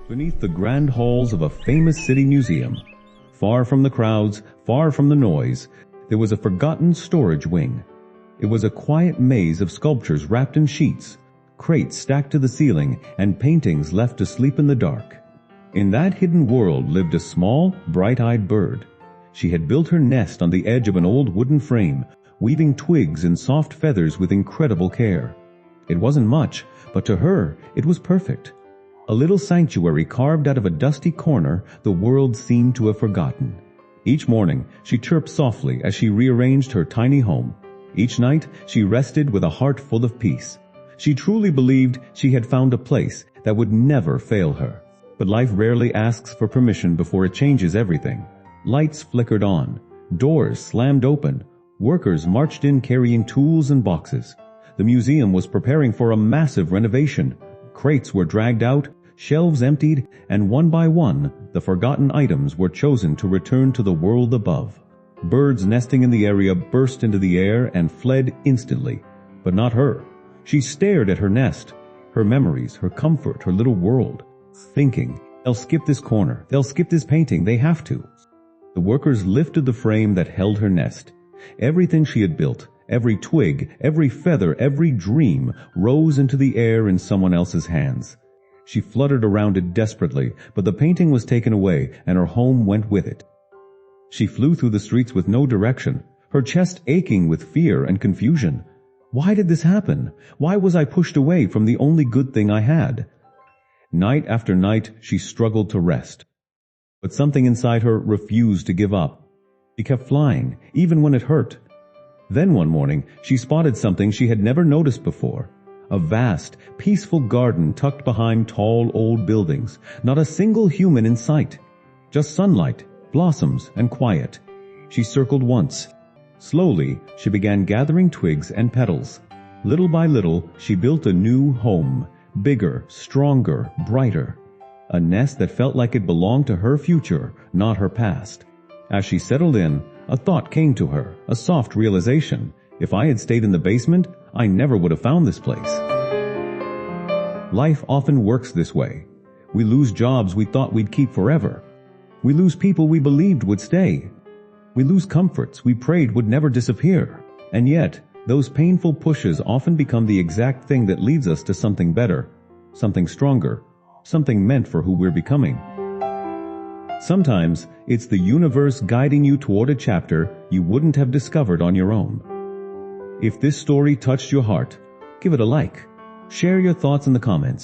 Beneath the grand halls of a famous city museum, far from the crowds, far from the noise, there was a forgotten storage wing. It was a quiet maze of sculptures wrapped in sheets, crates stacked to the ceiling, and paintings left to sleep in the dark. In that hidden world lived a small, bright-eyed bird. She had built her nest on the edge of an old wooden frame, weaving twigs and soft feathers with incredible care. It wasn't much, but to her it was perfect. A little sanctuary carved out of a dusty corner the world seemed to have forgotten. Each morning she chirped softly as she rearranged her tiny home. Each night she rested with a heart full of peace. She truly believed she had found a place that would never fail her. But life rarely asks for permission before it changes everything. Lights flickered on. Doors slammed open. Workers marched in carrying tools and boxes. The museum was preparing for a massive renovation. Crates were dragged out, shelves emptied, and one by one, the forgotten items were chosen to return to the world above. Birds nesting in the area burst into the air and fled instantly. But not her. She stared at her nest, her memories, her comfort, her little world, thinking, they'll skip this corner, they'll skip this painting, they have to. The workers lifted the frame that held her nest. Everything she had built, every twig, every feather, every dream rose into the air in someone else's hands. She fluttered around it desperately, but the painting was taken away and her home went with it. She flew through the streets with no direction, her chest aching with fear and confusion. Why did this happen? Why was I pushed away from the only good thing I had? Night after night she struggled to rest. But something inside her refused to give up. She kept flying, even when it hurt. Then one morning she spotted something she had never noticed before. A vast, peaceful garden tucked behind tall old buildings. Not a single human in sight. Just sunlight, blossoms, and quiet. She circled once. Slowly, she began gathering twigs and petals. Little by little, she built a new home. Bigger, stronger, brighter. A nest that felt like it belonged to her future, not her past. As she settled in, a thought came to her, a soft realization. If I had stayed in the basement, I never would have found this place. Life often works this way. We lose jobs we thought we'd keep forever. We lose people we believed would stay. We lose comforts we prayed would never disappear. And yet, those painful pushes often become the exact thing that leads us to something better, something stronger, something meant for who we're becoming. Sometimes, it's the universe guiding you toward a chapter you wouldn't have discovered on your own. If this story touched your heart, give it a like. Share your thoughts in the comments.